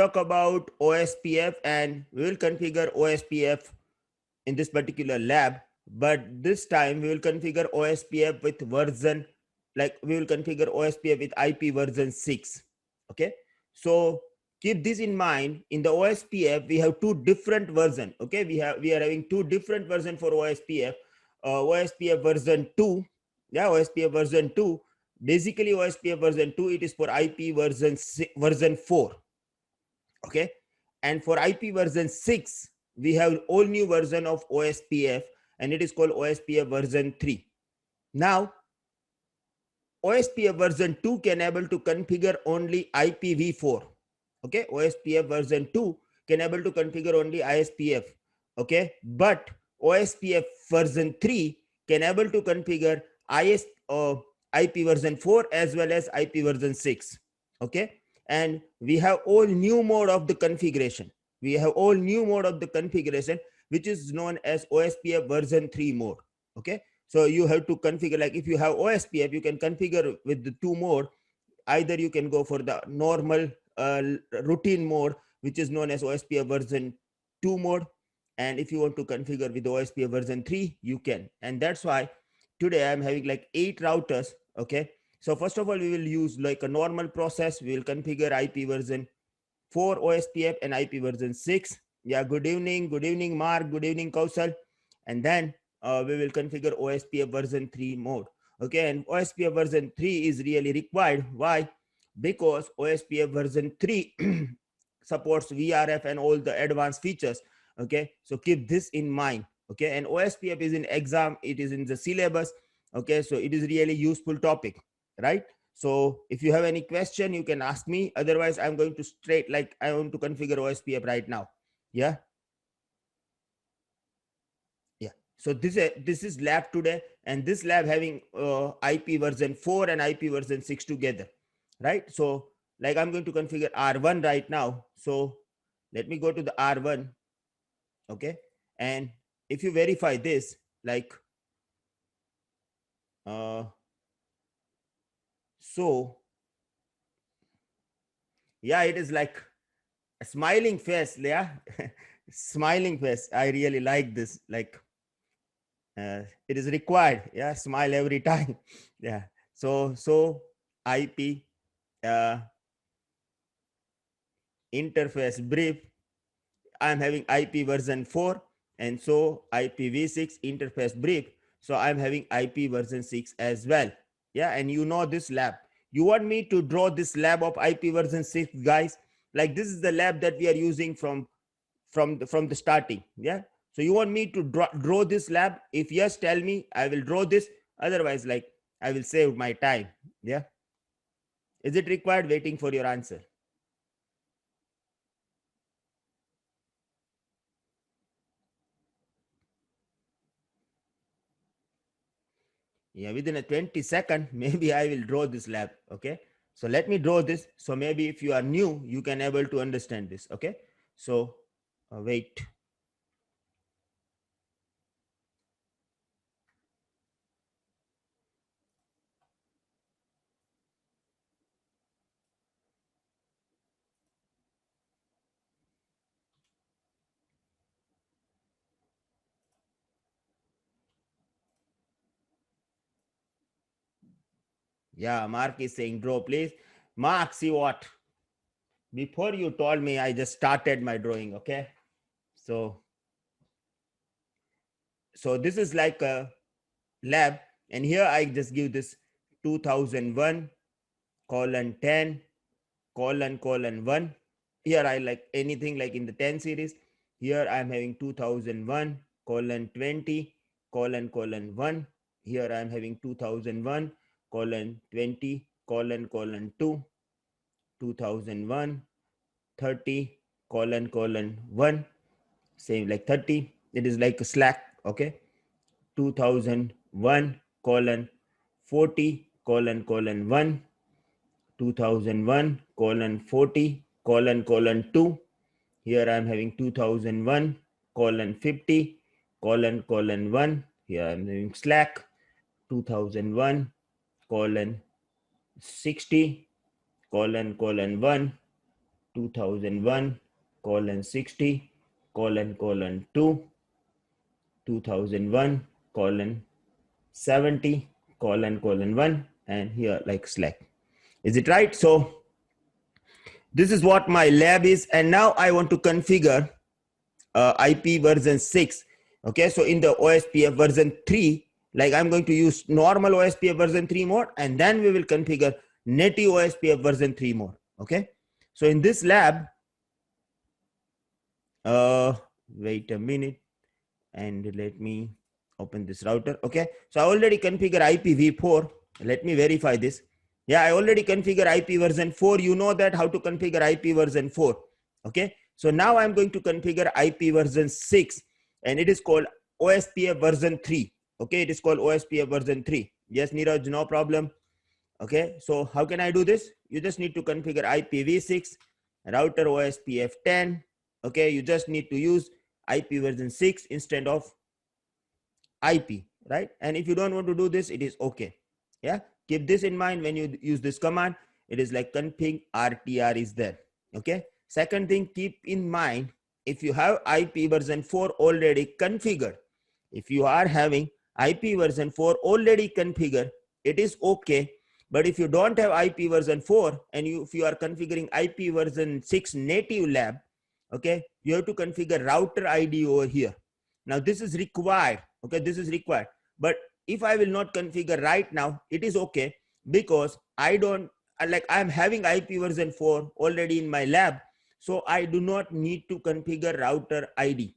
talk about OSPF, and we will configure OSPF in this particular lab, but this time we will configure OSPF with version, like we will configure OSPF with IP version 6. Okay, so keep this in mind. In the OSPF we have two different version. Okay, we are having two different version for OSPF. OSPF version 2, yeah, OSPF version 2. Basically OSPF version 2, it is for IP version 4. Okay, and for IP version 6 we have all new version of OSPF, and it is called OSPF version 3. Now OSPF version 2 can able to configure only IPv4. Okay, OSPF version 2 can able to configure only ISPF. Okay, but OSPF version 3 can able to configure IP version 4 as well as IP version 6. Okay, and we have all new mode of the configuration. We have all new mode of the configuration, which is known as OSPF version 3 mode. Okay, so you have to configure, like if you have OSPF, you can configure with the two mode. Either you can go for the normal routine mode, which is known as OSPF version 2 mode, and if you want to configure with OSPF version 3, you can. And that's why today I'm having like 8 routers. Okay, so first of all we will use like a normal process. We will configure IP version 4 OSPF and IP version 6. Yeah, good evening Mark, good evening Kausal. And then we will configure OSPF version 3 mode. Okay, and OSPF version 3 is really required. Why? Because OSPF version 3 supports VRF and all the advanced features. Okay, so keep this in mind. Okay, and OSPF is in exam, it is in the syllabus. Okay, so it is really useful topic, right? So if you have any question, you can ask me. Otherwise, I'm going to straight, like I want to configure OSPF right now. Yeah. Yeah. So this is lab today, and this lab having IP version 4 and IP version 6 together, right? So like I'm going to configure R1 right now. So let me go to the R1. Okay. And if you verify this, like, so yeah, it is like a smiling face. Yeah. Smiling face. I really like this. Like, it is required. Yeah, smile every time. Yeah. So IP uh, interface brief, I'm having IP version 4, and so IPv6 interface brief, so I'm having IP version 6 as well. Yeah, and you know this lab, you want me to draw this lab of IP version 6, guys? Like this is the lab that we are using from the starting. Yeah, so you want me to draw this lab? If yes, tell me, I will draw this. Otherwise, like, I will save my time. Yeah, is it required? Waiting for your answer. Yeah, within a 20-second maybe I will draw this lab. Okay, so let me draw this, so maybe if you are new you can able to understand this. Okay, so wait. Yeah, Mark is saying draw please. Mark, see what, before you told me I just started my drawing. Okay, so this is like a lab, and here I just give this 2001 colon 10 colon 1. Here I like anything like in the 10 series. Here I'm having 2001 colon 20 colon 1. Here I'm having 2001 colon 20 colon 2, 2001 30 colon 1. Same like 30, it is like a slack. Okay, 2001 colon 40 colon 1, 2001 colon 40 colon 2. Here I am having 2001 colon 50 colon 1. Here I am having slack 2001 colon 60 colon 1, 2001 colon 60 colon 2, 2001 colon 70 colon 1, and here like slack. Is it right? So this is what my lab is, and now I want to configure IP version 6. Okay, so in the OSPF version 3, like I'm going to use normal OSPF version 3 mode, and then we will configure native OSPF version 3 mode. Okay, so in this lab, wait a minute, and let me open this router. Okay, so I already configure IPv4. Let me verify this. Yeah, I already configure IP version 4. You know that how to configure IP version 4. Okay, so now I'm going to configure IP version 6, and it is called OSPF version 3. Okay, it is called OSPF version 3. Yes, Neeraj, no problem. Okay, so how can I do this? You just need to configure IPv6, router OSPF 10. Okay, you just need to use IP version 6 instead of IP, right? And if you don't want to do this, it is okay. Yeah, keep this in mind when you use this command. It is like config RTR is there. Okay, second thing, keep in mind, if you have IP version 4 already configured, if you are having IP version 4 already configured, it is okay. But if you don't have IP version 4 and if you are configuring IP version 6 native lab, okay, you have to configure router ID over here. Now this is required. Okay, this is required. But if I will not configure right now, it is okay, because I don't like, I'm having IP version 4 already in my lab, so I do not need to configure router ID.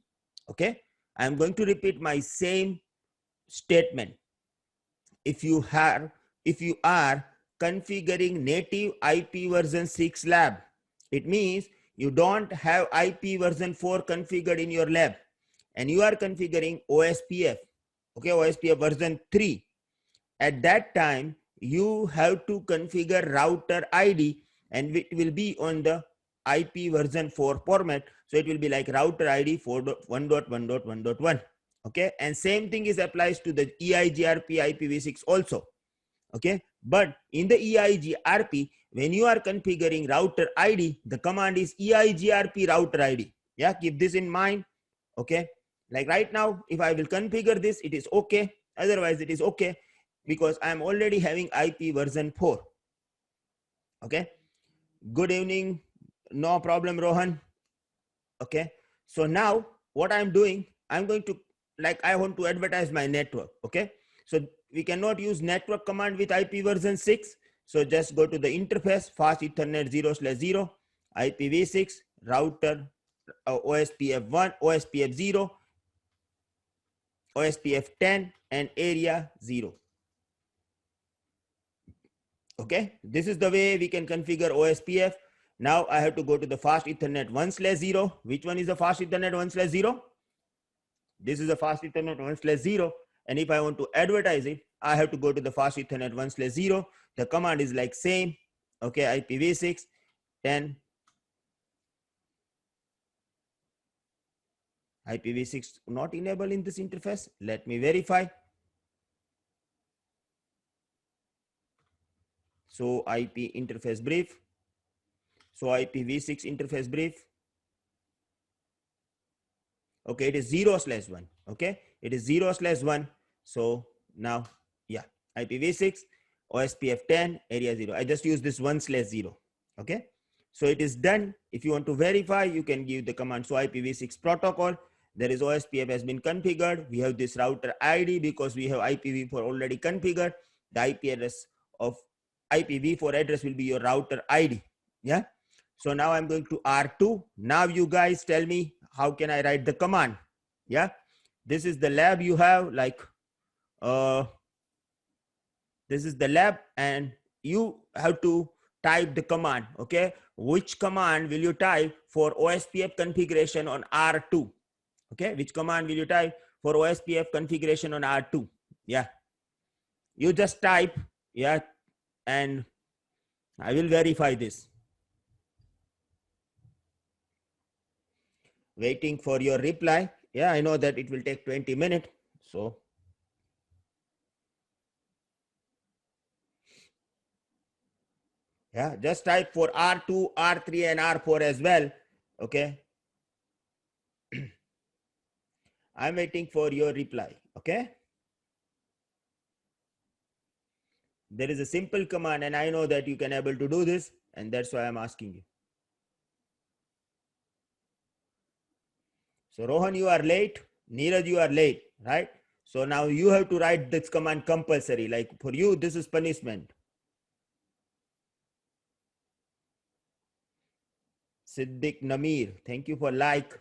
Okay, I'm going to repeat my same statement. If you are configuring native IP version 6 lab, it means you don't have IP version 4 configured in your lab, and you are configuring OSPF, okay, OSPF version 3. At that time, you have to configure router ID, and it will be on the IP version 4 format. So it will be like router ID 4.1.1.1.1. Okay, and same thing is applies to the EIGRP IPv6 also. Okay, but in the EIGRP, when you are configuring router ID, the command is EIGRP router ID. Yeah, keep this in mind. Okay, like right now, if I will configure this, it is okay. Otherwise, it is okay, because I am already having IP version 4. Okay, good evening, no problem, Rohan. Okay, so now what I'm doing, I'm going to, like, I want to advertise my network. Okay, so we cannot use network command with IP version 6. So just go to the interface, fast Ethernet 0/0, IPv6, router, OSPF 1, OSPF 0, OSPF 10, and area 0. Okay, this is the way we can configure OSPF. Now I have to go to the fast Ethernet 1/0. Which one is the fast Ethernet 1/0? This is the fast Ethernet 1/0. And if I want to advertise it, I have to go to the fast Ethernet 1/0. The command is like same. Okay, IPv6 10. IPv6 not enabled in this interface. Let me verify. So IP interface brief. So IPv6 interface brief. Okay, it is 0/1. Okay, it is 0/1. So now, yeah, IPv6, OSPF 10, area 0. I just use this 1/0. Okay, so it is done. If you want to verify, you can give the command. So IPv6 protocol, there is OSPF has been configured. We have this router ID because we have IPv4 already configured. The IP address of IPv4 address will be your router ID. Yeah. So now I'm going to R2. Now you guys tell me, how can I write the command? Yeah, this is the lab you have, like this is the lab, and you have to type the command. Okay, which command will you type for OSPF configuration on R2? Okay, which command will you type for OSPF configuration on R2? Yeah, you just type. Yeah, and I will verify this. Waiting for your reply. Yeah, I know that it will take 20 minutes. So Yeah, just type for R2, R3, and R4 as well. Okay. I'm waiting for your reply. Okay. There is a simple command, and I know that you can able to do this, and that's why I'm asking you. So Rohan, you are late. Neeraj, you are late, right? So now you have to write this command compulsory. Like for you, this is punishment. Siddiq Namir, thank you for like.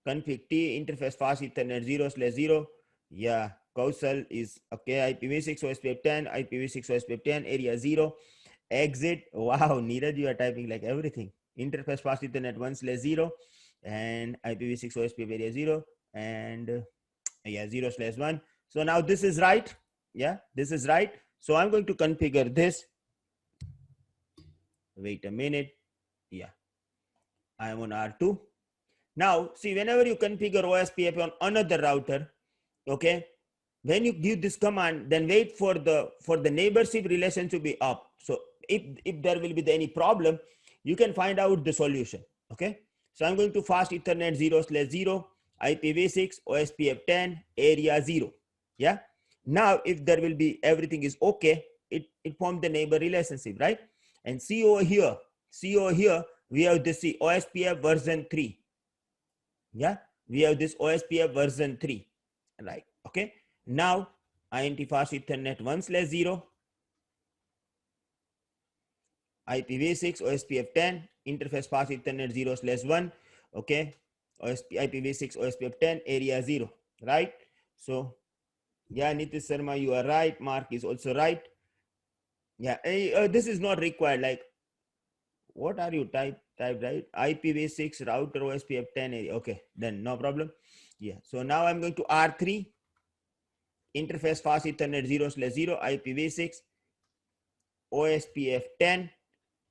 Config T interface fast Ethernet 0/0. Yeah, Kausal is okay. IPv6 OSPF 10, IPv6 OSPF 10, area 0. Exit. Wow, Neeraj, you are typing like everything. Interface fast Ethernet 1/0 and IPv6 OSPF area 0 and yeah, 0/1. So now this is right. Yeah, this is right. So I'm going to configure this. Wait a minute. Yeah, I am on R2. Now, see, whenever you configure OSPF on another router, okay, when you give this command, then wait for the neighborship relation to be up. So if there will be any problem, you can find out the solution. Okay, so I'm going to fast Ethernet 0/0 IPv6 OSPF 10 area 0. Yeah, now if there will be everything is okay, it formed the neighbor relationship, right? And see over here, we have this OSPF version 3. Yeah, we have this OSPF version 3, right? Okay, now INT fast Ethernet 1/0 IPv6 OSPF 10 interface fast Ethernet 0/1. Okay, IPv6 OSPF 10 area 0, right? So yeah, Nitish Sharma, you are right. Mark is also right. Yeah, this is not required. Like, what are you type right? IPv6 router OSPF 10 area. Okay, then no problem. Yeah, so now I'm going to R3 interface fast Ethernet 0/0 IPv6 OSPF 10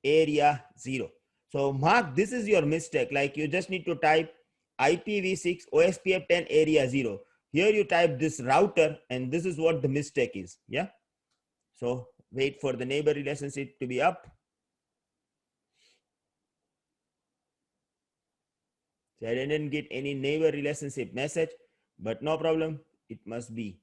area 0. So Mark, this is your mistake. Like you just need to type IPv6 OSPF 10 area 0. Here you type this router and this is what the mistake is. Yeah. So wait for the neighbor relationship to be up. So I didn't get any neighbor relationship message, but no problem. It must be.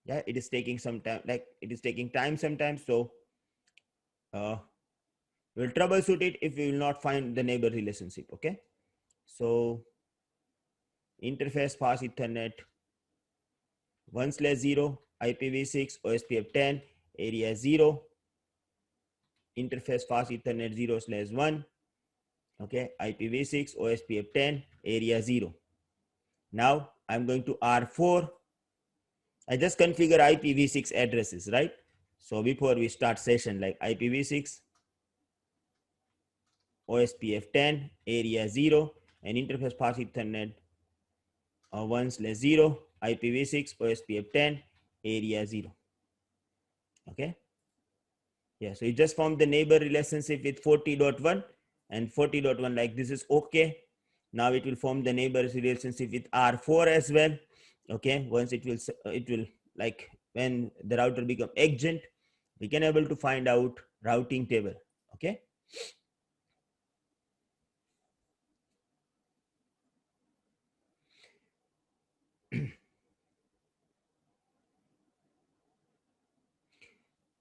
Yeah, it is taking some time. Like it is taking time sometimes. So we'll troubleshoot it if we will not find the neighbor relationship. Okay. So interface fast Ethernet 1/0 IPv6 OSPF 10 area 0 interface fast Ethernet 0/1. Okay, IPv6 OSPF 10 area 0. Now I'm going to R4. I just configure IPv6 addresses, right? So before we start session, like IPv6 OSPF 10 area 0 and interface fast Ethernet 1/0 IPv6 OSPF 10 area 0. Okay. Yeah, so you just form the neighbor relationship with 40.1 and 40.1, like this is okay. Now it will form the neighbor relationship with R4 as well. Okay, once it will like when the router become agent, we can able to find out routing table. Okay.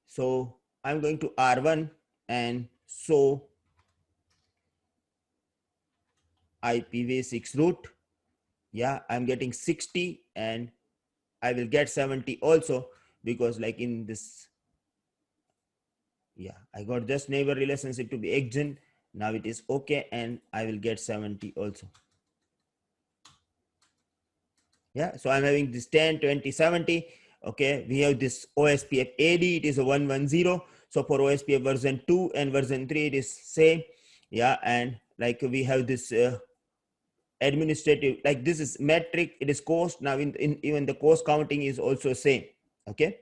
So I'm going to R1 and show IPv6 root. Yeah, I'm getting 60 and I will get 70 also, because like in this, yeah, I got just neighbor relationship to be agent. Now it is okay and I will get 70 also. Yeah, so I'm having this 10, 20, 70. Okay, we have this OSPF AD, it is a 110. So for OSPF version 2 and version 3, it is same. Yeah, and like we have this administrative, like this is metric, it is cost. Now in even the cost counting is also same. Okay,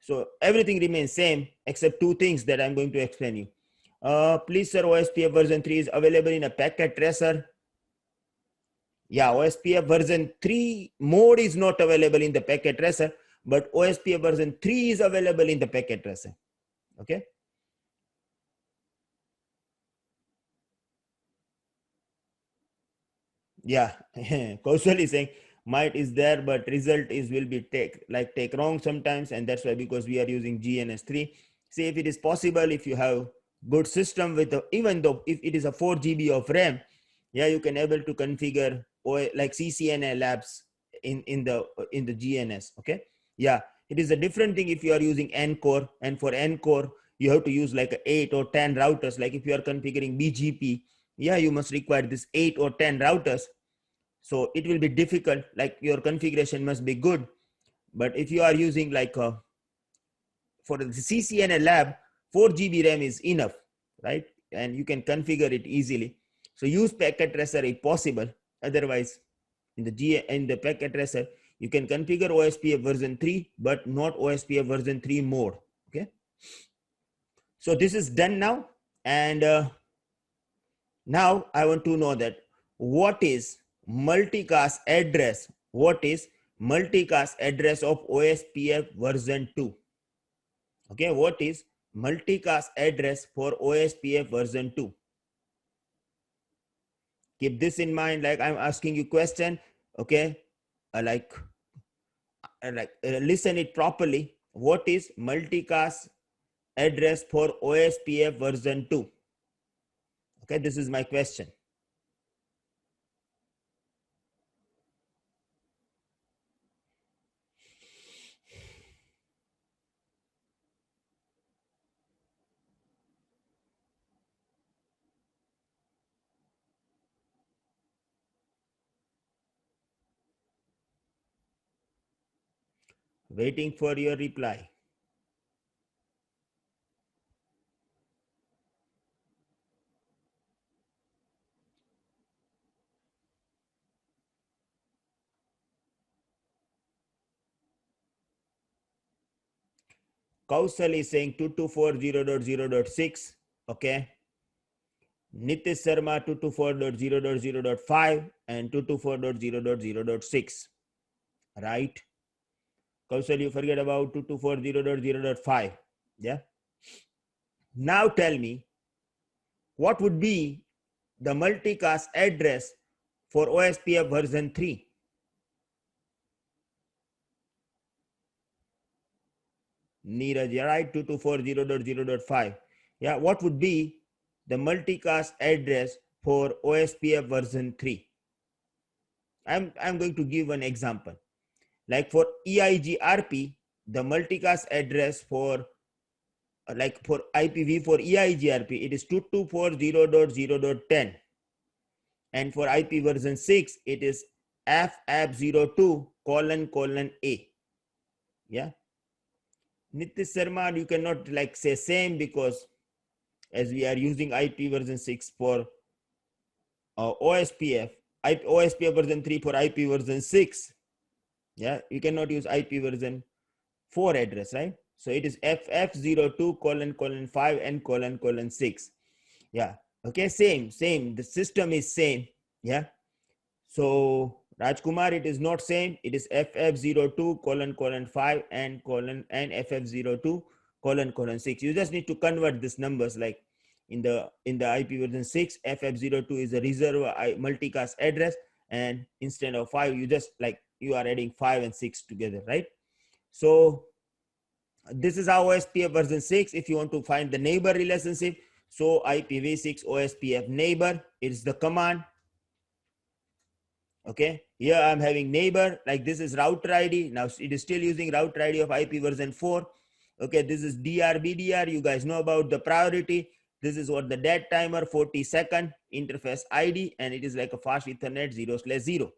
so everything remains same except two things that I'm going to explain you. Please sir, OSPF version 3 is available in a packet tracer. Yeah, OSPF version 3 mode is not available in the packet tracer, but OSPF version 3 is available in the packet tracer. Okay. Yeah, Kaushal is saying might is there, but result is will be take wrong sometimes, and that's why, because we are using GNS3. See, if it is possible, if you have good system with even though if it is a 4 GB of RAM, yeah, you can able to configure like CCNA labs in the GNS. Okay, yeah, it is a different thing if you are using Ncore, and for Ncore you have to use like 8 or 10 routers. Like if you are configuring BGP, yeah, you must require this 8 or 10 routers, so it will be difficult. Like your configuration must be good. But if you are using like for the CCNA lab, 4 GB RAM is enough, right? And you can configure it easily. So use packet tracer if possible. Otherwise, in the packet tracer, you can configure OSPF version 3, but not OSPF version 3 mode. Okay. So this is done now. And now I want to know that what is multicast address? What is multicast address of OSPF version 2? Okay, what is multicast address for OSPF version 2? Keep this in mind, like I'm asking you question. Okay, listen it properly. What is multicast address for OSPF version 2? Okay, this is my question. Waiting for your reply. Kausal is saying 2240.0.6. Okay. Nitish Sharma 224.0.0.5 and 224.0.0.6. Right. Kausal, you forget about 2240.0.0.5. Yeah. Now tell me, what would be the multicast address for OSPF version 3? Neeraj, right? 2240.0.0.5. Yeah. What would be the multicast address for OSPF version 3? I'm going to give an example. Like for EIGRP, the multicast address for like for IPv4 EIGRP, it is 2240.0.10. And for IP version 6, it is FF02 colon A. Yeah. Nitish Sharma, you cannot like say same, because as we are using IP version 6 for OSPF, OSPF version 3 for IP version 6. Yeah, you cannot use IP version 4 address, right? So it is FF02 colon 5 and colon 6. Yeah. Okay, same. The system is same. Yeah. So Rajkumar, it is not same. It is FF02 colon 5 and FF02 colon 6. You just need to convert these numbers. Like in the IP version 6, FF02 is a reserve multicast address, and instead of 5, you just like you are adding 5 and 6 together, right? So this is our OSPF version 6. If you want to find the neighbor relationship, so IPv6 OSPF neighbor is the command. Okay, here I'm having neighbor, like this is router ID. Now it is still using router ID of IP version 4. Okay, this is DRBDR. You guys know about the priority. This is what the dead timer 40-second interface ID, and it is like a fast Ethernet 0/0.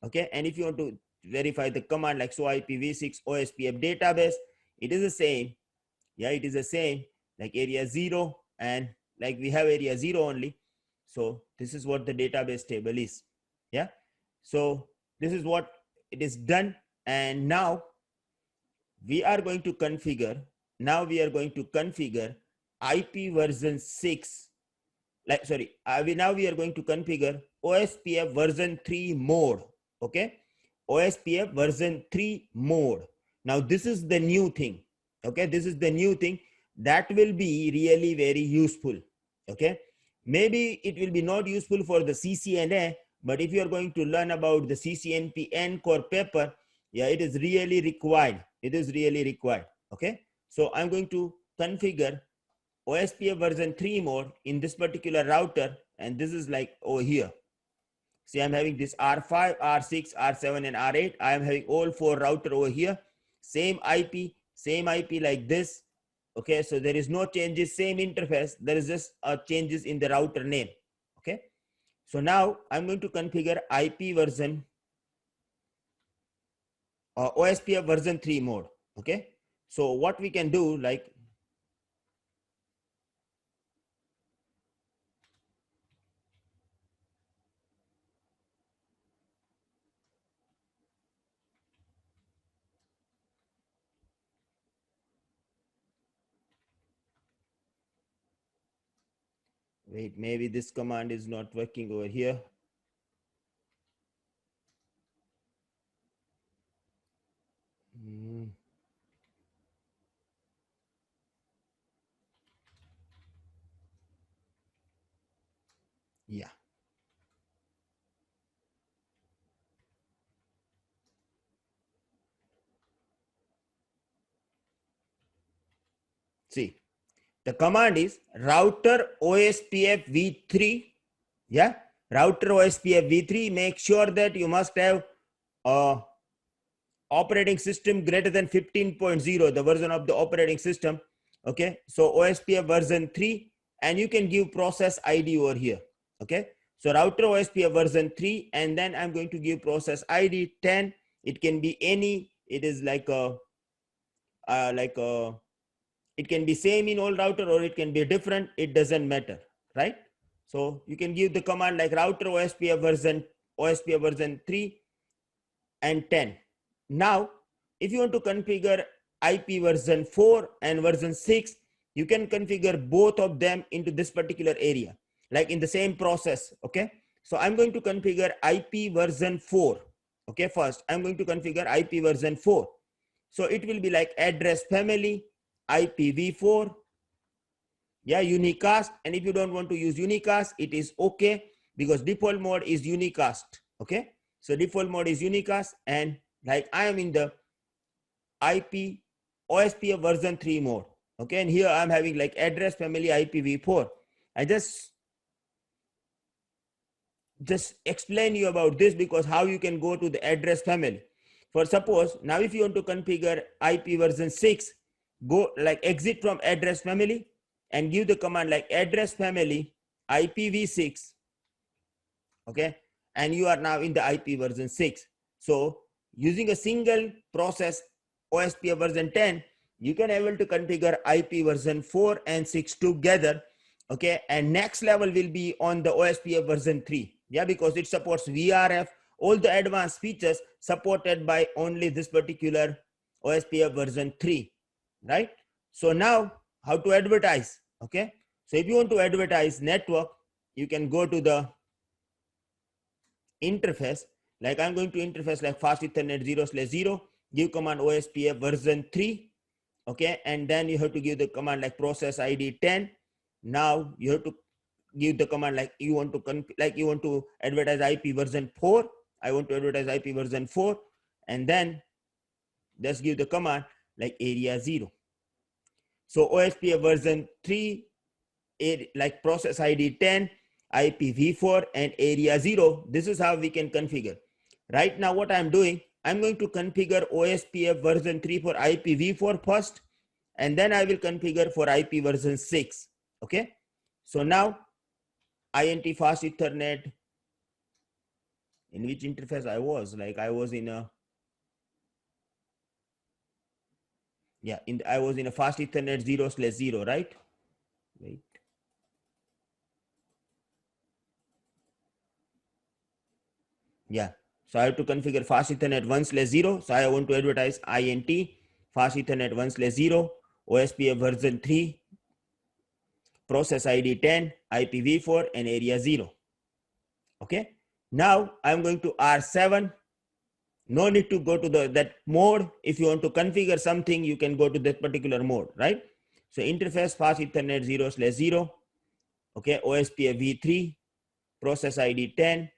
Okay, and if you want to verify the command like so IPv6 OSPF database, it is the same. Yeah, it is the same like area 0, and like we have area 0 only. So this is what the database table is. Yeah, so this is what it is done. And now we are going to configure IP version 6, like sorry, we are going to configure OSPF version 3 mode. Okay, OSPF version 3 mode. Now this is the new thing. Okay, this is the new thing that will be really very useful. Okay, maybe it will be not useful for the CCNA, but if you are going to learn about the CCNP NCORE paper, yeah, it is really required. It is really required. Okay, so I'm going to configure OSPF version 3 mode in this particular router, and this is like over here. See, I'm having this R5, R6, R7, and R8. I am having all 4 router over here. Same IP like this. Okay, so there is no changes, same interface. There is just changes in the router name. Okay, so now I'm going to configure IP version OSPF version 3 mode. Okay, so what we can do, like, wait, maybe this command is not working over here. Yeah. See, the command is router OSPF v3. Yeah, router OSPF v3. Make sure that you must have operating system greater than 15.0, the version of the operating system. Okay, so OSPF version 3, and you can give process ID over here. Okay, so router OSPF version 3, and then I'm going to give process ID 10. It can be any. It is like a it can be same in all router, or it can be different. It doesn't matter, right? So you can give the command like router OSPF version 3 and 10. Now, if you want to configure IP version 4 and version 6, you can configure both of them into this particular area, like in the same process. Okay, so I'm going to configure IP version 4. Okay, first I'm going to configure IP version 4. So it will be like address family, IPv4, yeah, unicast. And if you don't want to use unicast, it is okay, because default mode is unicast. Okay, so default mode is unicast, and like I am in the IP OSPF version 3 mode. Okay, and here I'm having like address family IPv4. I just explain you about this, because how you can go to the address family. For suppose now if you want to configure IP version 6, go like exit from address family and give the command like address family IPv6. Okay, and you are now in the IP version 6. So using a single process OSPF version 10, you can able to configure IP version 4 and 6 together. Okay, and next level will be on the OSPF version 3. Yeah, because it supports VRF, all the advanced features supported by only this particular OSPF version 3, right? So now how to advertise? Okay, so if you want to advertise network, you can go to the interface. Like I'm going to interface like fast ethernet 0/0, give command OSPF version 3. Okay, and then you have to give the command like process ID 10. Now you have to give the command like you want to advertise IP version 4. I want to advertise IP version 4, and then just give the command like area 0. So OSPF version 3, like process ID 10, IPv4, and area 0. This is how we can configure. Right now what I'm doing, I'm going to configure OSPF version 3 for IPv4 first, and then I will configure for IP version 6. Okay, so now INT fast ethernet, in which interface I was, like I was in a, yeah, I was in a fast ethernet 0/0, right? Wait. Yeah, so I have to configure fast ethernet 1/0. So I want to advertise INT fast ethernet 1/0 OSPF version 3. process ID 10, IPv4, and area 0. Okay. Now I'm going to R7. No need to go to that mode. If you want to configure something, you can go to that particular mode, right? So interface fast Ethernet 0/0. Okay, OSPF v3, process ID 10,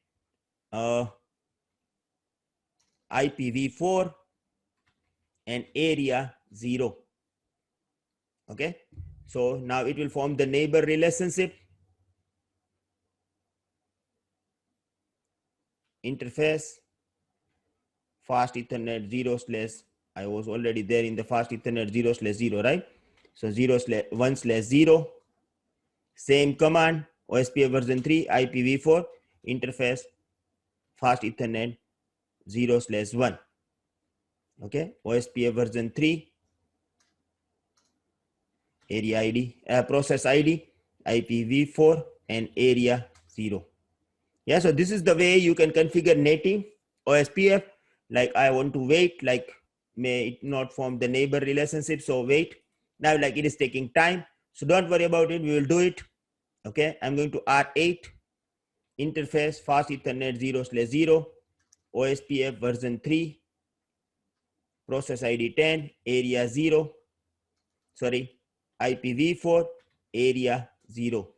IPv4, and area 0. Okay, so now it will form the neighbor relationship. Interface fast Ethernet 0/, I was already there in the fast Ethernet 0/0, right? So 1/0, same command, OSPF version 3, IPv4, interface fast Ethernet 0/1. Okay, OSPF version 3, area ID, process ID, IPv4, and area 0. Yeah, so this is the way you can configure native OSPF. Like I want to wait, like may it not form the neighbor relationship, so wait. Now like it is taking time, so don't worry about it, we will do it. Okay, I'm going to R8, interface fast Ethernet 0/0, OSPF version 3, process ID 10, area 0, sorry, IPv4, area 0.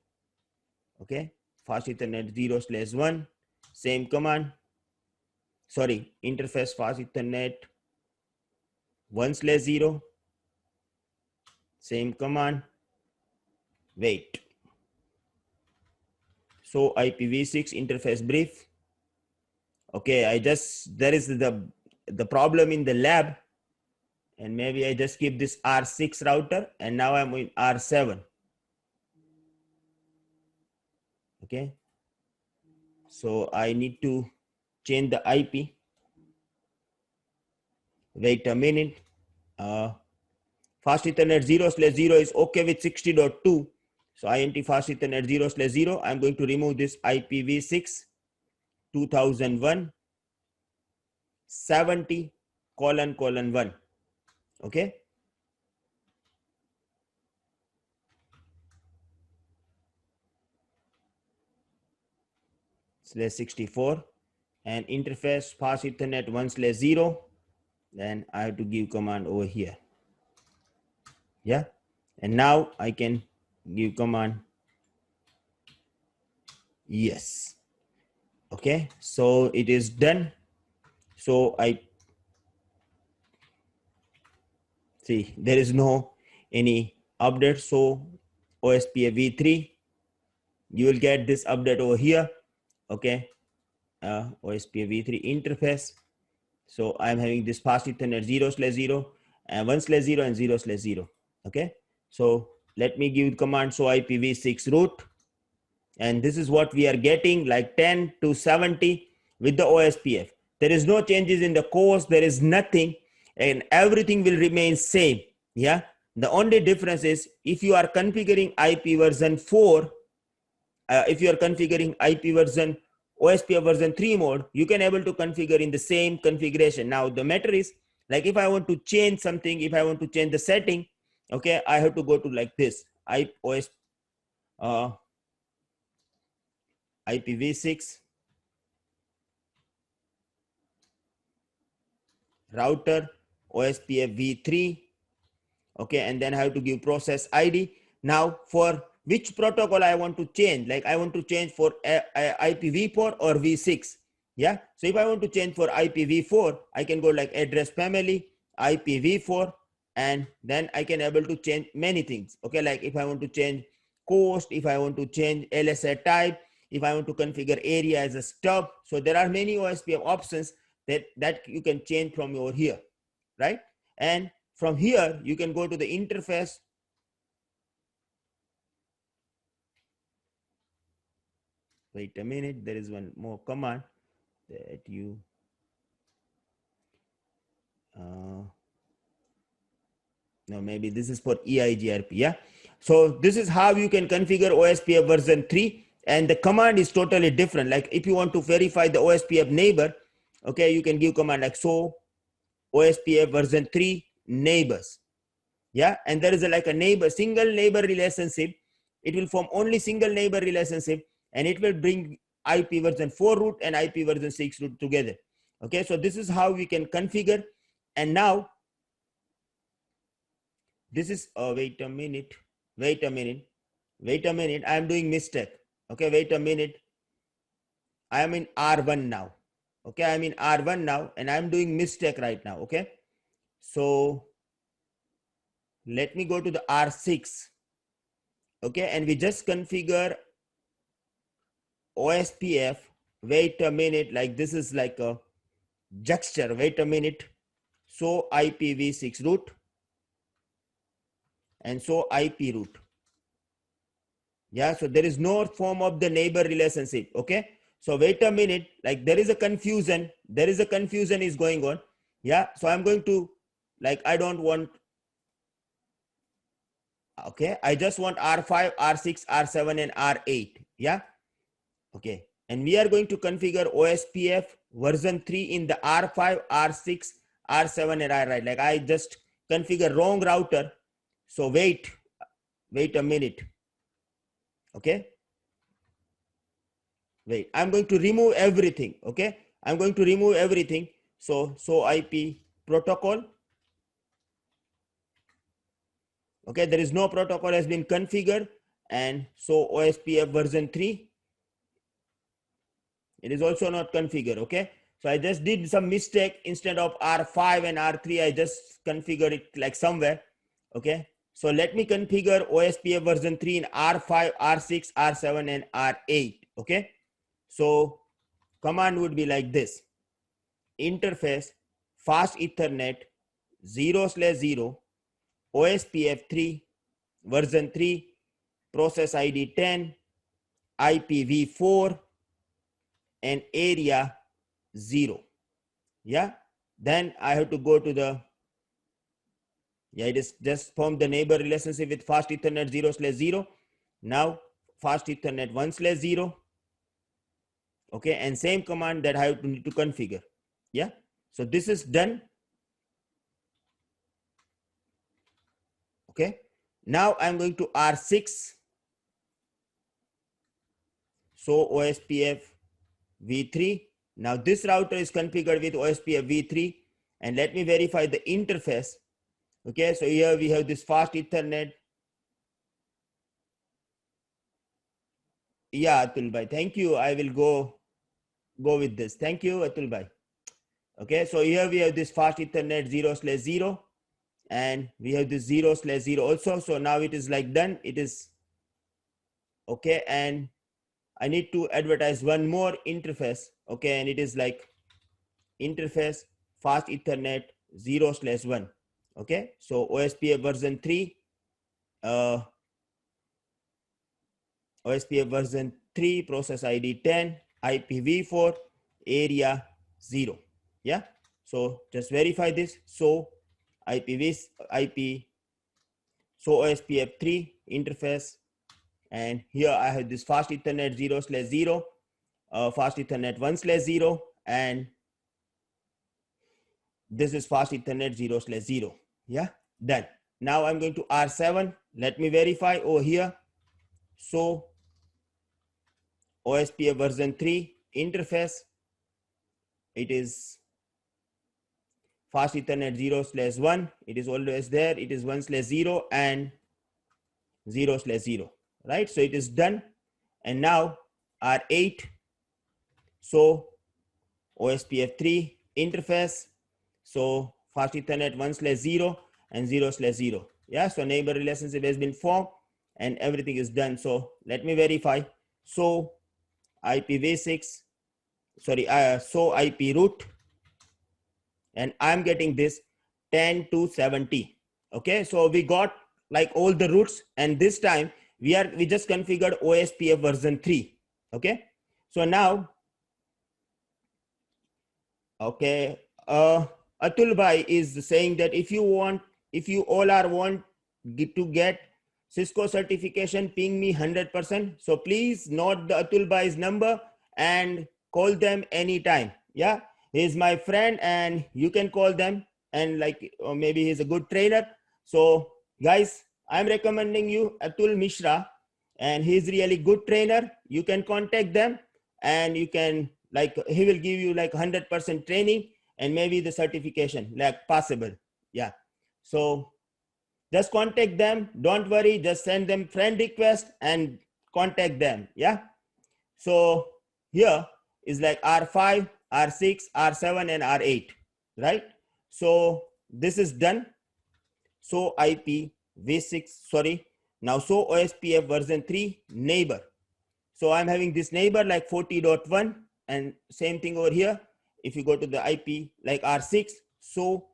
Okay, fast Ethernet 0/1, same command. Sorry, interface fast Ethernet 1/0, same command, wait. So IPv6 interface brief. Okay, there is the problem in the lab, and maybe I just keep this R6 router, and now I'm in R7. Okay, so I need to change the IP. Wait a minute. Fast Ethernet 0/0 is okay with 60.2. So INT fast Ethernet 0/0. I'm going to remove this IPv6 2001 70::1. Okay. /64, and interface fast Ethernet 1/0. Then I have to give command over here. Yeah. And now I can give command yes. Okay. So it is done. So I see there is no any update. So OSPF v3, you will get this update over here. Okay. OSPF v3 interface. So I'm having this fast Ethernet 0/0 and 1/0 and 0/0. Okay. So let me give command so IPv6 root, and this is what we are getting, like 10 to 70 with the OSPF. There is no changes in the course, there is nothing, and everything will remain same. Yeah, the only difference is if you are configuring IP version 4, if you are configuring IP version OSPF version 3 mode, you can able to configure in the same configuration. Now the matter is, like if I want to change something, if I want to change the setting, okay, I have to go to like this IPv6 router OSPF v3. Okay, and then I have to give process ID. Now for which protocol I want to change, like I want to change for IPv4 or v6. Yeah, so if I want to change for IPv4, I can go like address family, IPv4, and then I can able to change many things. Okay, like if I want to change coast, if I want to change LSA type, if I want to configure area as a stub. So there are many OSPF options that you can change from over here, right? And from here, you can go to the interface. Wait a minute, there is one more command that you no, maybe this is for EIGRP. Yeah, so this is how you can configure OSPF version 3, and the command is totally different. Like if you want to verify the OSPF neighbor, okay, you can give command like so OSPF version 3 neighbors. Yeah, and there is like a neighbor, single neighbor relationship it will form only single neighbor relationship, and it will bring IP version 4 root and IP version 6 root together. Okay, so this is how we can configure. And now this is, wait a minute, I'm doing mistake. Okay, wait a minute, I am in R1 now. Okay, I'm in R1 now, and I'm doing mistake right now. Okay, so let me go to the R6. Okay, and we just configure OSPF. Wait a minute, like this is like a juxture. Wait a minute. So IPv6 root and so IP root. Yeah, so there is no form of the neighbor relationship. Okay, so wait a minute, like there is a confusion. Is going on. Yeah, so I'm going to, like, I don't want, okay, I just want R5, R6, R7, and R8. Yeah, okay, and we are going to configure OSPF version 3 in the R5, R6, R7, and R8. Like I just configure wrong router. So wait a minute. Okay, wait, I'm going to remove everything. Okay, I'm going to remove everything. So IP protocol. Okay, there is no protocol has been configured. And so OSPF version 3, it is also not configured. Okay, so I just did some mistake. Instead of R5 and R3, I just configured it like somewhere. Okay, so let me configure OSPF version 3 in R5, R6, R7, and R8. Okay, so command would be like this: interface fast Ethernet 0/0 OSPF 3 version 3 process ID 10 IPv4 and area 0. Yeah, then I have to go to the, yeah, it is just form the neighbor relationship with fast Ethernet 0/0. Now fast Ethernet 1/0. Okay, and same command that I have to need to configure. Yeah, so this is done. Okay, now I'm going to R6. So OSPF v3. Now this router is configured with OSPF v3, and let me verify the interface. Okay, so here we have this fast Ethernet. Yeah, Atul bhai, thank you. I will go with this. Thank you, Atul bhai. Okay, so here we have this fast Ethernet 0/0, and we have this 0/0 also. So now it is like done. It is okay, and I need to advertise one more interface. Okay, and it is like interface fast Ethernet 0/1. Okay, so OSPF version 3, OSPF version 3, process ID 10, IPv4, area 0. Yeah, so just verify this. So so OSPF 3 interface, and here I have this fast Ethernet 0/0, fast Ethernet 1/0, and this is fast Ethernet 0/0. Yeah, done. Now I'm going to R7. Let me verify over here. So OSPF version 3 interface, it is fast Ethernet 0/1. It is always there. It is 1/0 and 0/0. Right? So it is done. And now R8. So OSPF 3 interface. So fast Ethernet 1/0 and 0/0. Yeah, so neighbor relationship has been formed and everything is done. So let me verify. So IPv6, sorry, so IP root, and I'm getting this 10 to 70. Okay, so we got like all the roots, and this time we just configured OSPF version 3. Okay, so now, okay, Atul bhai is saying that if you all are want to get Cisco certification, ping me 100%. So please note the Atul bhai's number and call them anytime. Yeah, he's my friend and you can call them, and like, or maybe he's a good trainer. So guys, I'm recommending you Atul Mishra, and he's really good trainer. You can contact them, and you can, like, he will give you like 100% training and maybe the certification like possible. Yeah, so just contact them, don't worry, just send them friend request and contact them. Yeah, so here is like R5, R6, R7 and R8, right? So this is done. So IPv6, sorry, now so OSPF version 3 neighbor. So I'm having this neighbor like 40.1, and same thing over here. If you go to the IP like R6, so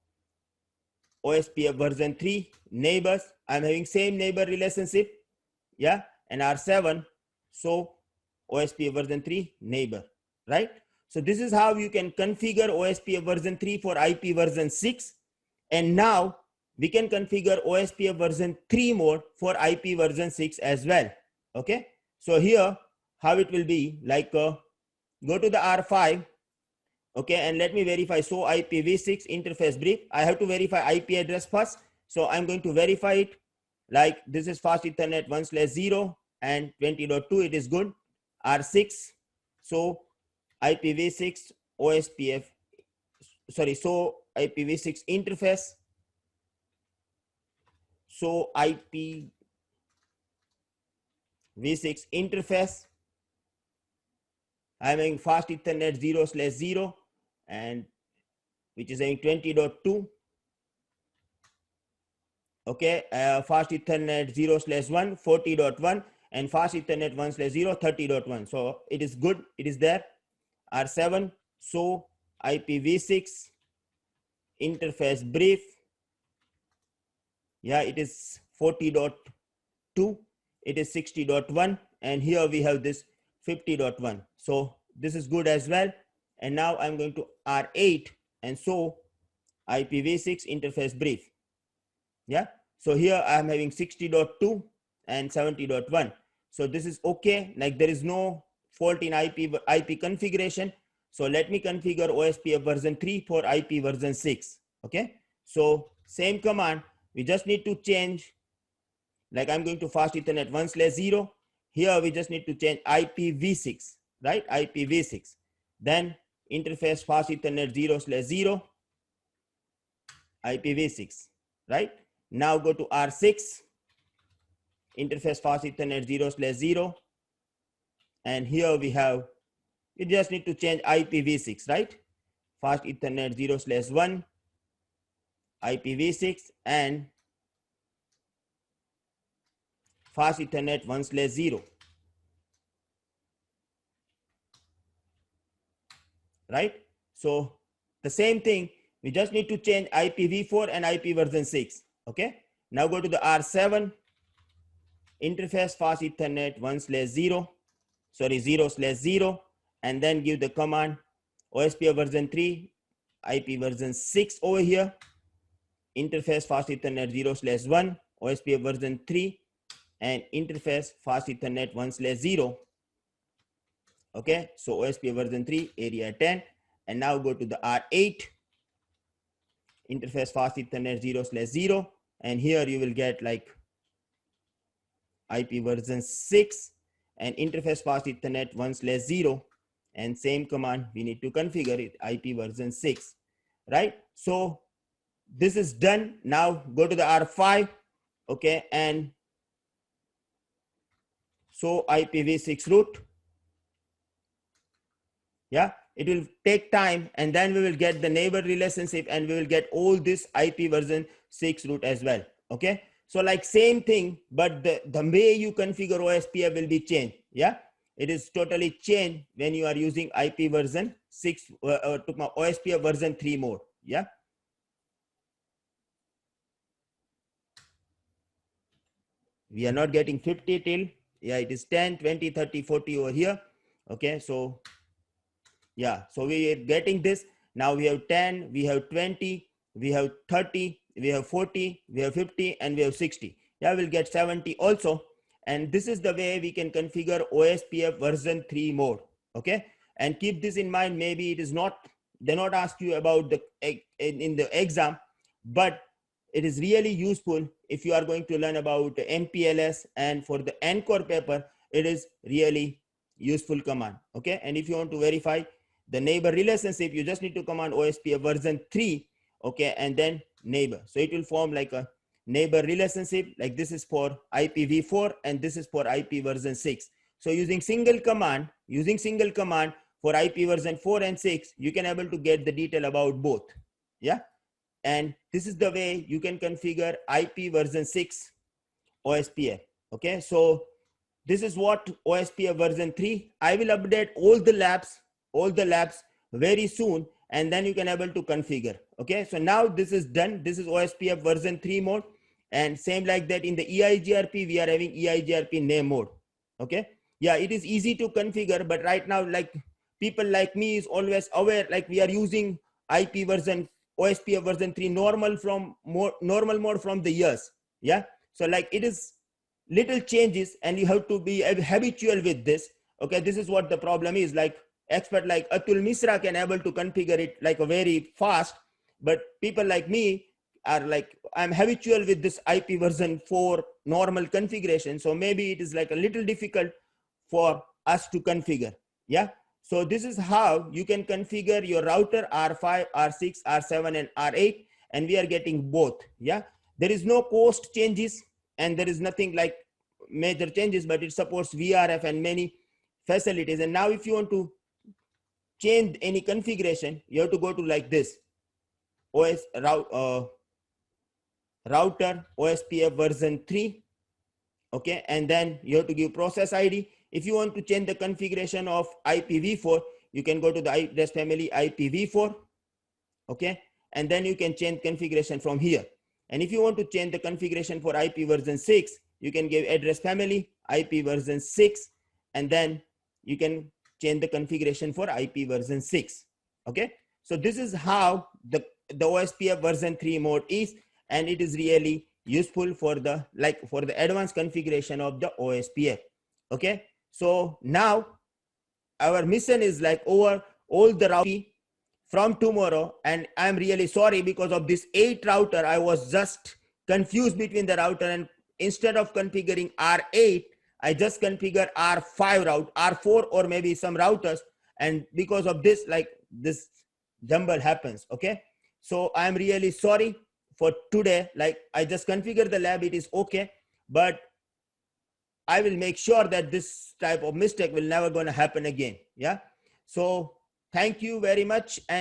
OSPF version 3 neighbors, I'm having same neighbor relationship. Yeah, and R7, so OSPF version 3 neighbor, right? So this is how you can configure OSPF version 3 for IP version 6. And now we can configure OSPF version 3 mode for IP version 6 as well. Okay, so here how it will be like, go to the R5. Okay, and let me verify. So IPv6 interface brief. I have to verify IP address first. So I'm going to verify it. Like this is fast Ethernet 1/0 and 20.2. It is good. R6. So IPv6 OSPF. Sorry. So IPv6 interface. So IPv6 interface. I'm having fast Ethernet 0/0 and which is having 20.2. Okay, fast Ethernet 0/1 40.1 and fast Ethernet 1/0 30.1. So it is good, it is there. R7, so IPv6 interface brief. Yeah, it is 40.2, it is 60.1, and here we have this 50.1. So this is good as well. And now I'm going to R8, and so IPv6 interface brief. Yeah, so here I'm having 60.2 and 70.1. So this is okay, like there is no fault in IP configuration. So let me configure OSPF version 3 for IP version 6. Okay, so same command, we just need to change, like I'm going to fast Ethernet 1/0. Here we just need to change IPv6, right? IPv6. Then interface fast Ethernet 0/0 IPv6, right? Now go to R6, interface fast Ethernet 0/0, and here we have, you just need to change IPv6, right? Fast Ethernet 0/1 IPv6 and fast Ethernet 1/0, right? So the same thing, we just need to change IPv4 and IP version 6. Okay, now go to the R7, interface fast Ethernet 1/0, sorry 0/0, and then give the command OSPF version 3 IP version 6 over here, interface fast Ethernet 0/1 OSPF version 3 and interface fast Ethernet 1/0. Okay, so OSPF version 3 area 10, and now go to the R8, interface fast Ethernet 0/0, and here you will get like IP version 6 and interface fast Ethernet 1/0, and same command we need to configure it, IP version 6, right? So this is done. Now go to the R5. Okay, and so IPv6 root. Yeah, it will take time, and then we will get the neighbor relationship, and we will get all this IP version 6 root as well. Okay, so like same thing, but the way you configure OSPF will be changed. Yeah, it is totally changed when you are using IP version 6 OSPF version 3 mode. Yeah, we are not getting 50 till, yeah, it is 10 20 30 40 over here. Okay, so yeah, so we are getting this. Now we have 10, we have 20, we have 30, we have 40, we have 50, and we have 60. Yeah, we'll get 70 also. And this is the way we can configure OSPF version 3 mode. Okay, and keep this in mind. Maybe it is not, they not ask you about the in the exam, but it is really useful if you are going to learn about MPLS, and for the NCORE paper, it is really useful command. Okay, and if you want to verify the neighbor relationship, you just need to command OSPF version 3, okay, and then neighbor. So it will form like a neighbor relationship, like this is for IPv4 and this is for IP version 6. So using single command for IP version 4 and 6, you can able to get the detail about both. Yeah, and this is the way you can configure IP version 6 OSPF. Okay, so this is what OSPF version 3. I will update all the labs very soon, and then you can able to configure. Okay, so now this is done. This is OSPF version 3 mode, and same like that in the EIGRP, we are having EIGRP name mode. Okay, yeah, it is easy to configure, but right now, like people like me is always aware, like we are using IP version OSPF version 3 normal mode from the years. Yeah, so like it is little changes and you have to be habitual with this. Okay, this is what the problem is. Like expert like Atul Misra can able to configure it like a very fast, but people like me are like, I'm habitual with this IP version 4 normal configuration, so maybe it is like a little difficult for us to configure. Yeah, so this is how you can configure your router R5, R6, R7 and R8, and we are getting both. Yeah, there is no cost changes and there is nothing like major changes, but it supports VRF and many facilities. And now if you want to change any configuration, you have to go to like this router OSPF version 3. Okay, and then you have to give process ID. If you want to change the configuration of IPv4, you can go to the address family IPv4. Okay, and then you can change configuration from here. And if you want to change the configuration for IP version 6, you can give address family IP version 6, and then you can change the configuration for IP version 6. Okay, so this is how the OSPF version 3 mode is, and it is really useful for the advanced configuration of the OSPF. Okay, so now our mission is like over all the routing from tomorrow, and I'm really sorry because of this 8 router. I was just confused between the router, and instead of configuring R8, I just configure R5 route, R4 or maybe some routers, and because of this, like this jumble happens. Okay, so I'm really sorry for today. Like I just configure the lab, it is okay, but I will make sure that this type of mistake will never going to happen again. Yeah, so thank you very much. And